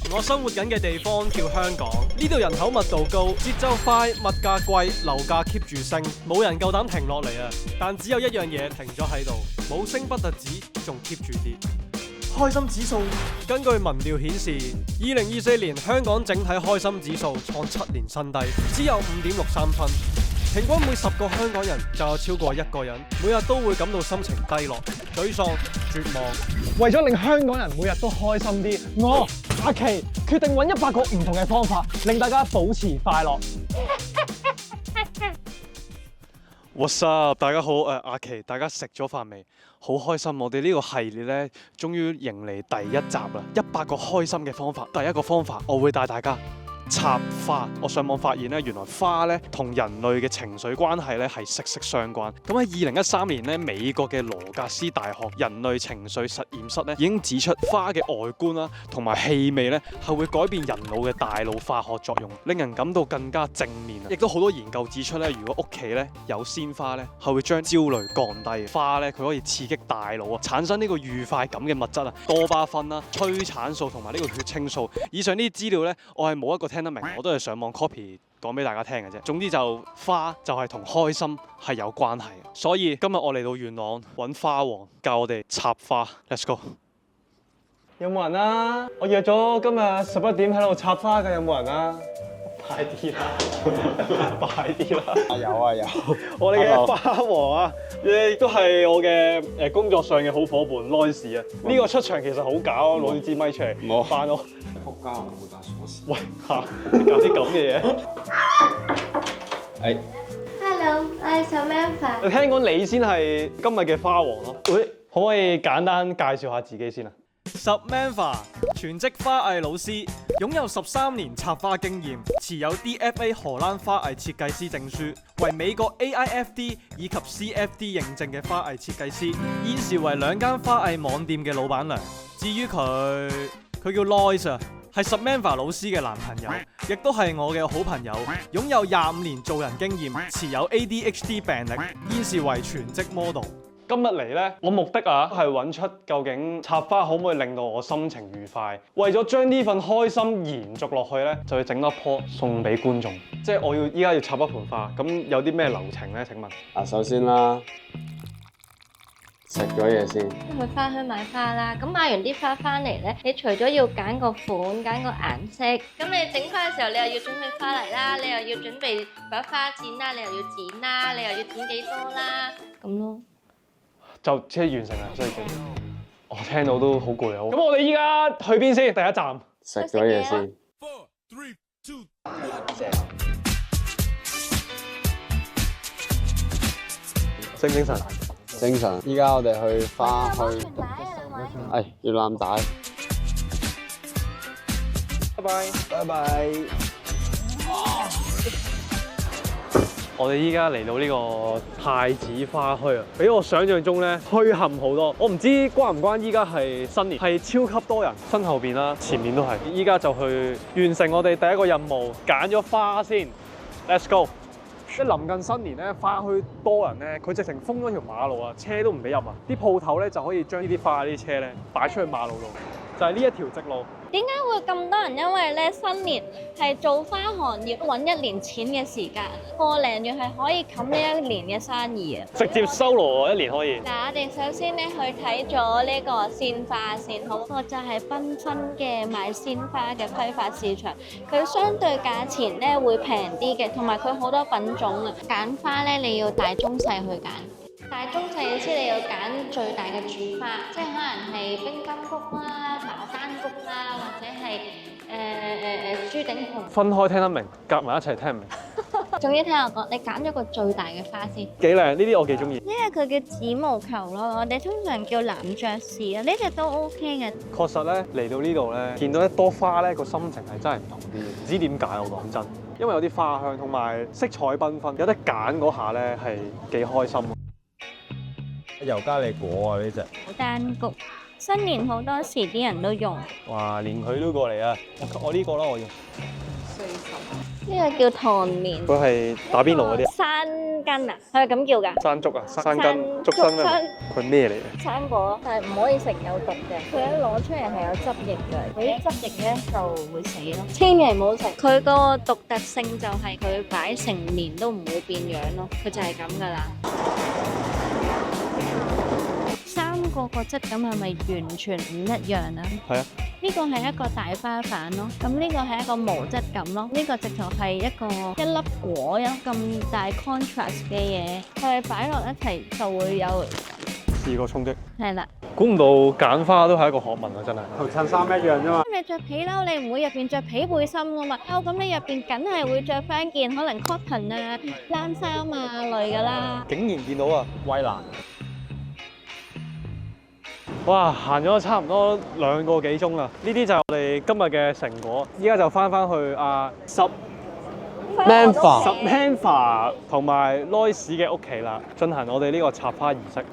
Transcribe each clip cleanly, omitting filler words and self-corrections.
我生活緊嘅地方叫香港，呢度人口密度高，節奏快，物價貴，樓價 keep 住升，冇人夠膽停落嚟啊！但只有一樣嘢停咗喺度，冇升不特止，仲 keep 住跌。開心指數根據民調顯示，2024年香港整體開心指數創7年新低，只有5.63分。平均每10個香港人就有超過1個人每日都會感到心情低落、沮喪、絕望。為咗令香港人每日都開心啲，我阿琪決定揾100個唔同嘅方法，令大家保持快樂。What's up？ 大家好，阿琪，大家食咗飯未？好開心，我哋呢個系列呢，終於迎嚟第1集啦！100個開心嘅方法，第一個方法我會帶大家插花。我上網發現咧，原來花咧同人類嘅情緒關係咧係息息相關。咁喺2013年咧，美國嘅羅格斯大學人類情緒實驗室咧已經指出，花嘅外觀啦同埋氣味咧係會改變人腦嘅大腦化學作用，令人感到更加正面。亦都好多研究指出咧，如果屋企咧有鮮花咧，係會將焦慮降低。花咧佢可以刺激大腦啊，產生呢個愉快感嘅物質啊，多巴胺啦、催產素同埋呢個血清素。以上呢啲資料咧，我係冇一個聽得明，我都係上網 copy 講俾大家聽嘅啫。總之就花就係同開心係有關係嘅，所以今日我嚟到元朗揾花王教我哋插花。Let's go！ 有冇人啊？我約咗今日11點喺度插花嘅，有冇人啊？快啲啦！快啲啦！有啊有。我哋嘅花王啊，亦都係我嘅工作上嘅好伙伴 Lois 啊。呢個出場其實好搞，攞住支咪出嚟，冇翻咯。仆街，我冇帶鎖匙。喂嚇，搞啲咁嘅嘢。誒 Hello，我係 Samantha。聽講你先係今日嘅花王咯。喂，可唔可以簡單介紹下自己先啊？ Samantha 全職花藝老師，擁有13年插花經驗，持有 DFA 荷蘭花藝設計師證書，為美國 AIFD 以及 CFD 認證嘅花藝設計師，現時為2間花藝網店嘅老闆娘。至於佢叫 Lois 啊，係 Samantha 老師嘅男朋友，亦都係我嘅好朋友，擁有25年做人經驗，持有 ADHD 病歷，現時為全職 model。今日嚟呢，我目的啊係揾出究竟插花可唔可以令到我心情愉快。為咗將呢份開心延續落去呢，就要整多棵送俾觀眾。即係我依家要插一盆花，咁有啲咩流程呢？請問？首先啦，食咗嘢先。去花墟買花啦，咁買完啲花翻嚟咧，你除咗要揀個款、揀個顏色，咁你整花嘅時候，你又要準備花泥啦，你又要準備把花剪啦，你又要剪啦，你又要剪幾多啦，咁咯。就即係完成啦，所以我聽到都好攰啊！咁我哋依家去邊先？第一站食咗嘢先。精唔精神？精神。依家我哋去花墟。要攬帶。拜拜。拜拜。我哋依家嚟到呢個太子花墟啊，比我想象中咧墟冚好多。我唔知關唔關依家係新年，係超級多人，身後邊啦，前面都係。依家就去完成我哋第一個任務，揀咗花先。Let's go！ 即係臨近新年咧，花墟多人咧，佢直情封咗條馬路啊，車都唔俾入啊。啲鋪頭咧就可以將呢啲花啲車咧擺出去馬路度，就係呢一條直路。點解會咁多人？因為咧新年係做花行業揾1年錢嘅時間，個零月係可以冚呢1年嘅生意啊！直接收羅1年可以。嗱，我哋首先咧去睇咗呢個鮮花先，好，個就係繽紛嘅賣鮮花嘅批發市場，佢相對價錢咧會平啲嘅，同埋佢好多品種啊。揀花咧你要大中細去揀。大中細意思你要揀最大嘅主花，即係可能係冰金菊啦、牡丹菊啦，或者係朱頂紅。分開聽得明，夾埋一齊聽唔明。仲要聽我講，你揀咗個最大嘅花先。幾靚，呢啲我幾中意。呢個佢叫紫毛球咯，我哋通常叫藍爵士啊，呢隻都 OK 嘅。確實咧嚟到呢度咧，見到一多花咧，個心情係真係唔同啲。唔知點解我講真，因為有啲花香同埋色彩繽紛，有得揀嗰下咧係幾開心。尤加利果啊呢隻。牡丹菊，新年好多時啲人都用。哇，連佢都過嚟啊！我呢個啦，我要。呢個叫糖麵，佢係打邊爐嗰啲山根啊，係咪咁叫㗎？山竹啊，山根山竹身咩？竹佢咩嚟嘅？生果，但係唔可以食有毒嘅。佢一攞出嚟係有汁液嘅，嗰啲汁液咧就會死咯。千祈唔好食。佢個獨特性就係佢擺成年都唔會變樣咯，佢就係咁噶啦。三個個質感係咪完全唔一樣啊？係啊。呢個係一個大花瓣咯，咁呢個係一個無質感咯，呢個直頭係一粒果，有咁大 contrast 嘅嘢，佢哋擺落一齊就會有試過衝擊。係啦。估唔到揀花都係一個學問啊！真係。同襯衫一樣啫嘛。你着皮褸，你唔會入邊着皮背心噶嘛？咁你入邊梗係會着翻件可能 cotton 啊、冷衫啊類噶啦。竟然見到啊！威蘭。哇，行咗差唔多2個幾鐘啦，呢啲就係我哋今日嘅成果。依家就翻去Samantha 同埋 Lois 嘅屋企啦，進行我哋呢個插花儀式。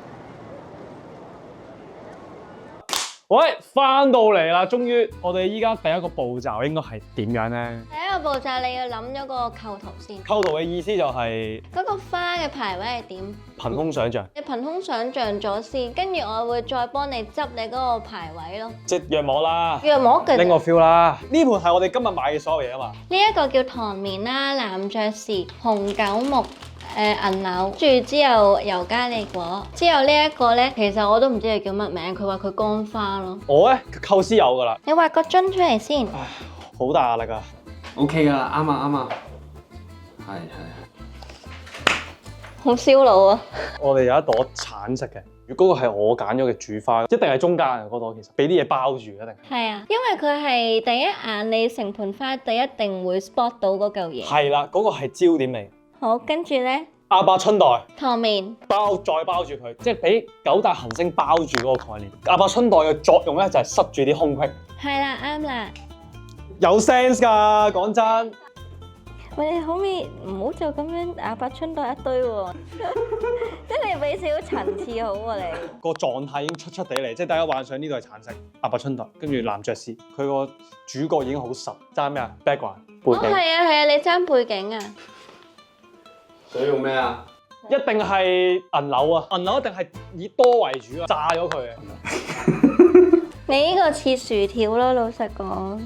喂，翻到嚟啦，終於我哋依家第一個步驟應該係點樣呢？第一個步驟你要諗咗個構圖先。構圖嘅意思就係嗰個花嘅排位係點？憑空想像。你憑空想像咗先，跟住我會再幫你執你嗰個排位咯。即係約莫啦，約莫嘅。拎個 feel 啦。呢盤係我哋今日買嘅所有嘢啊嘛。呢一個叫糖麵啦、藍爵士、紅九木。銀柳，住之後油加利果，之後呢一個咧，其實我都唔知佢叫乜名，佢話佢乾花咯。我咧構思有㗎啦。你畫個樽出嚟先。唉，好大壓力啊。OK 㗎啦，啱啊啱啊。係。好燒腦啊！我哋有一朵橙色嘅，如果嗰個係我揀咗嘅主花，一定係中間嘅嗰朵，其實俾啲嘢包住一定。係啊，因為佢係第一眼你成盤花，你一定會 spot 到嗰嚿嘢。係啦，嗰個係焦點嚟。好，跟住咧，亞伯春代糖麵再包住佢，即係俾9大行星包住嗰個概念。亞伯春代嘅作用咧就係塞住啲空隙。係啦，啱啦。有 sense 㗎，講真。喂，你可唔可以唔好就咁樣亞伯春代一堆喎？即係你俾少少層次好喎，你。個狀態已經出地嚟，即係大家幻想呢度係橙色，亞伯春代，跟住藍爵士，佢個主角已經好實。爭咩啊 ？background 背景。係啊，你爭背景啊？想用咩啊？一定係銀柳啊！銀柳一定係以多為主啊，炸咗佢啊！你呢個似薯條咯，老實講。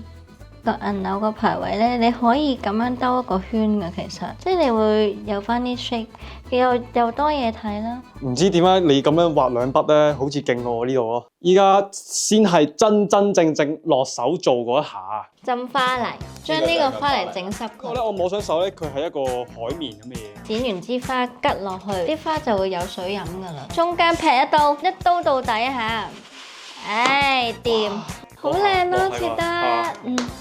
個銀柳個排位咧，你可以咁樣兜一個圈㗎，其實即係你會有翻啲 shape，又多嘢睇啦。唔知點解你咁樣畫2筆咧，好似勁過我呢度咯。依家先係真正落手做嗰一下。浸花泥，將呢個花泥整濕佢。我摸上手咧，佢係一個海綿咁嘅嘢。剪完支花吉落去，啲花就會有水飲㗎啦。中間劈一刀到底下。唉，掂。好靚咯，切得，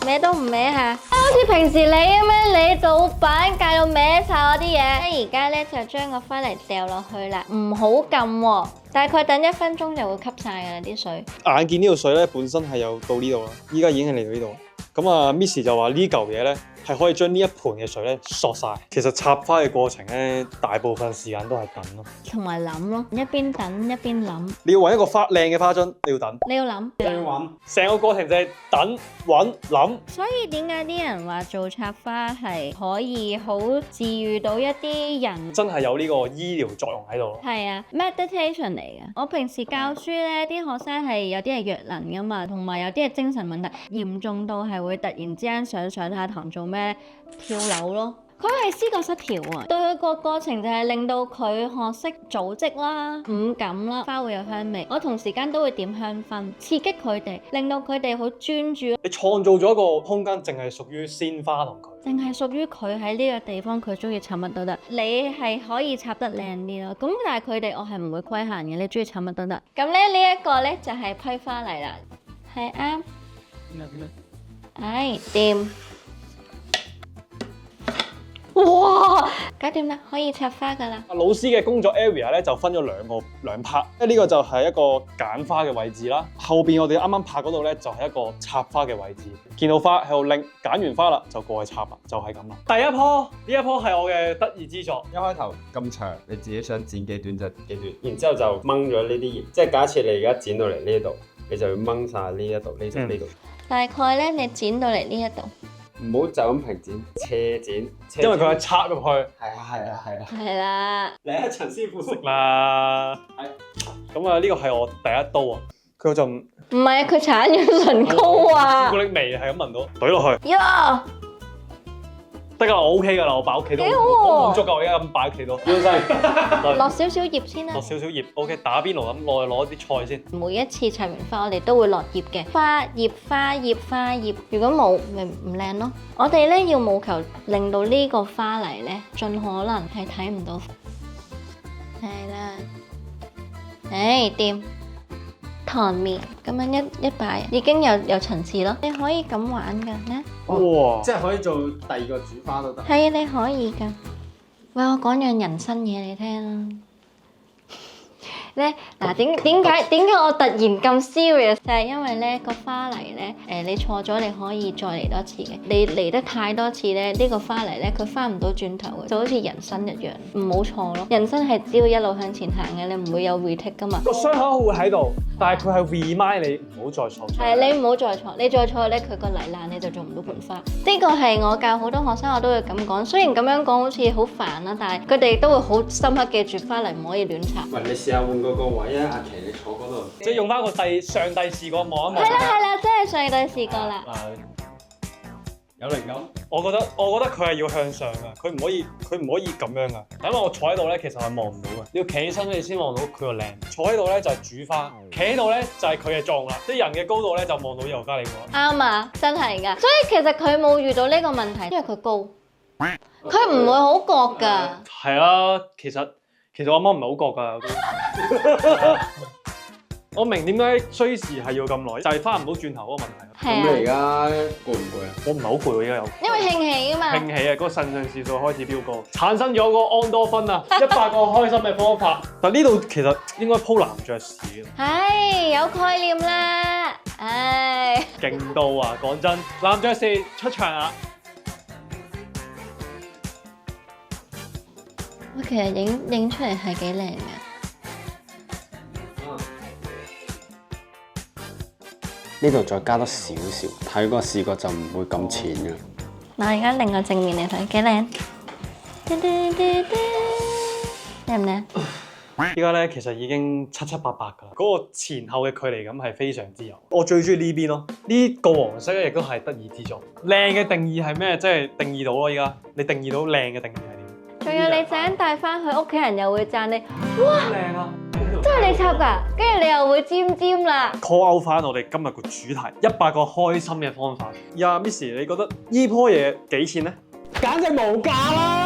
歪都唔歪下，好似平時你咁樣，你做板界到歪晒我啲嘢。而家咧就將個花泥掉落去啦，唔好撳喎，大概等1分鐘就會吸晒㗎啦啲水。眼見呢度水咧本身係有到呢度啦，依家已經係嚟到呢度。咁啊 ，Miss 就話呢嚿嘢咧係可以將呢一盤嘅水咧索晒。其實插花嘅過程咧，大部分時間都係等咯，同埋諗咯，一邊等一邊諗。你要揾一個靚嘅花樽，你要等。你要諗。要揾。成個過程就係等、揾、諗。所以點解啲人話做插花係可以好治癒到一啲人？真係有呢個醫療作用喺度。係啊 ，meditation 嚟嘅。我平時教書咧，啲學生係有啲係弱能噶嘛，同埋有啲係精神問題，嚴重到係會突然之間上下堂做咩跳樓咯。佢係思覺失調啊，對佢個過程就係令到佢學識組織啦、五感啦，花會有香味。我同時間都會點香薰，刺激佢哋，令到佢哋好專注。你創造咗一個空間，淨係屬於鮮花同佢，淨係屬於佢喺呢個地方，佢中意插乜都得。你係可以插得靚啲咯，咁但係佢哋我係唔會規限嘅，你中意插乜都得。咁咧呢一個咧就係批花嚟啦，係啱。唉，掂。哇，搞掂啦，可以插花噶啦。老師嘅工作 area 咧就分咗兩 part，呢個就係一個揀花嘅位置啦。後邊我哋啱啱拍嗰度咧就係一個插花嘅位置。見到花喺度拎，揀完花啦就過去插啦，就係咁啦。第一棵呢一棵係我嘅得意之作。一開頭咁長，你自己想剪幾短就幾短，然之後就掹咗呢啲葉。即係假設你而家剪到嚟呢度，你就要掹晒呢一度呢度呢度。大概咧，你剪到嚟呢一度，唔好就咁平剪，斜剪，因為佢係插入去。係啊，係啦，嚟啊，陳師傅食啦，咁啊呢個係我第一刀啊，佢有陣唔係啊，佢搽咗唇膏啊朱古！力味係咁聞到，懟落去呀，得㗎啦，我 OK㗎啦，我擺屋企都幾好喎我滿足㗎，我而家咁擺屋企都。要晒落少少葉先啦落。少少葉，OK，打邊爐咁攞啲菜先。每一次插完花，我哋都會落葉嘅，花葉、花葉、花葉。如果冇，咪唔靚咯。我哋咧要務求令到呢個花泥咧，盡可能係睇唔到。係啦，掂。糖面咁樣一擺，已經有層次咯。你可以咁玩㗎，咩？哇！即係可以做第二個煮花都得。係啊，你可以㗎。喂，我講樣人生嘢你聽啦。咧嗱，點解我突然咁 serious？就係因為咧個花泥咧，你錯咗你可以再嚟多次嘅。你嚟得太多次咧，呢個花泥咧佢翻唔到轉頭嘅，就好似人生一樣，唔好錯咯。人生係只要一路向前行嘅，你唔會有 retake 噶嘛。個傷口會喺度，但係佢係 remind 你唔好再錯。係你唔好再錯，你再錯咧，佢個泥爛你就做唔到盆花。呢個係我教好多學生，我都會咁講。雖然咁樣講好似好煩啦，但係佢哋都會好深刻記住花泥唔可以亂插。喂，你試下換嗰個位啊，阿琪你坐嗰度。即係用翻個上帝視角望一望。係啦，真係上帝試過啦。有靈感。我覺得佢係要向上㗎，佢唔可以咁樣㗎。因為我坐喺度咧，其實係望唔到嘅。你要企起身你先望到佢個靚。坐喺度咧就係煮花，企喺度咧就係佢嘅狀啦。即係人嘅高度咧就望到油加利果。啱啊，真係㗎。所以其實佢冇遇到呢個問題，因為佢高，佢唔會好覺㗎。係啊，其實我阿媽唔係好覺㗎。我明點解需時係要咁耐，就係翻唔到轉頭嗰個問題。咁你而係啊，家攰唔攰啊？我唔係好攰喎，而家有因為興起啊嘛。興起啊，嗰個腎上腺素開始飆高，產生咗個安多酚啊，100個開心嘅方法。但呢度其實應該鋪男爵士嘅，唉，有概念啦，唉。勁到啊！講真，男爵士出場啊！喂，其實影出嚟係幾靚嘅。呢度再加多少少，睇個視覺就唔會咁淺嘅。嗱，而家另個正面嚟睇，幾靚。靚唔靚？依家咧其實已經七七八八㗎啦，嗰個前後嘅距離感係非常之有。我最中意呢邊咯，呢個黃色咧亦都係得意之作。靚嘅定義係咩？即係定義到咯，依家你定義到靚嘅定義係點？仲有你陣帶翻去，屋企人又會讚你，哇，好靚啊！真係你插㗎，跟住你又會尖尖啦。 call out 翻我哋今日個主題100個開心嘅方法。呀，Miss， 你覺得呢棵嘢幾錢咧？簡直無價啦！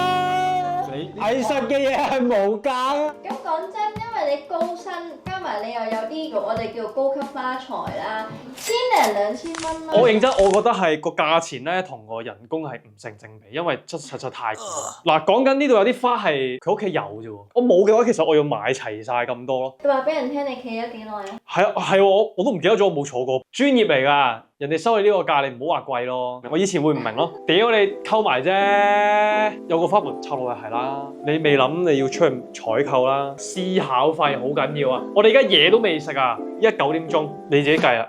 藝術嘅嘢係無價啊！咁講真，因為你高薪，加埋你又有啲我哋叫高級花材啦，1000零2000蚊啦。我認真，我覺得係個價錢咧同個人工係唔成正比，因為實在太貴啦。嗱，講緊呢度有啲花係佢屋企有啫喎，我冇嘅話，其實我要買齊晒咁多咯。你話俾人聽你企咗幾耐啊？係啊，係喎，我都唔記得咗，我冇坐過。專業嚟㗎，人哋收你呢個價，你唔好話貴咯。我以前會唔明咯，屌你溝埋啫，有個花盆插落去係啦，你未諗你要出去採購啦，思考費好緊要啊！我哋而家嘢都未食啊，依家9點鐘，你自己計啦。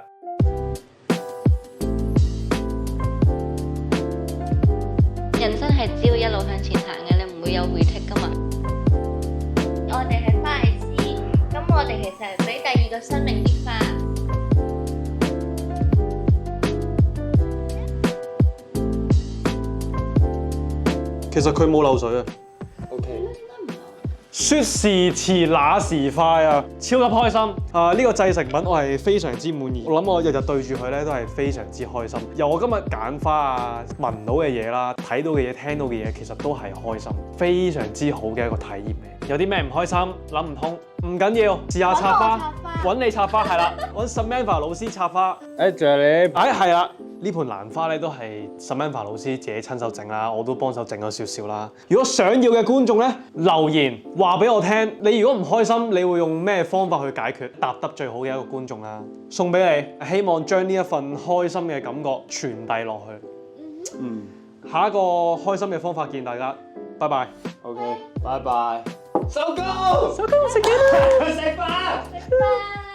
人生係只要一路向前行嘅，你唔會有 retake 噶嘛。我哋係花藝師，咁我哋其實係俾第二個生命啲花。其實佢冇漏水啊。 OK，說時遲那時快啊，超級開心啊！呢個製成品我係非常之滿意，我諗我日日對住佢咧都係非常之開心。由我今日揀花啊，聞到嘅嘢啦，睇到嘅嘢，聽到嘅嘢，其實都係開心，非常之好嘅一個體驗嚟。有啲咩唔開心，諗唔通，唔緊要，試下插花，揾你插花係啦，揾 Samantha 老師插花。仲有你，係啦。呢盆蘭花咧都係 Samantha 老師自己親手整啦，我都幫手整咗少少啦。如果想要嘅觀眾咧，留言話俾我聽，你如果唔開心，你會用咩方法去解決？答得最好嘅一個觀眾啦，送俾你，希望將呢一份開心嘅感覺傳遞落去。下一個開心嘅方法見大家，拜拜。OK，拜拜。收工，收工食嘢啦，去食飯。拜拜。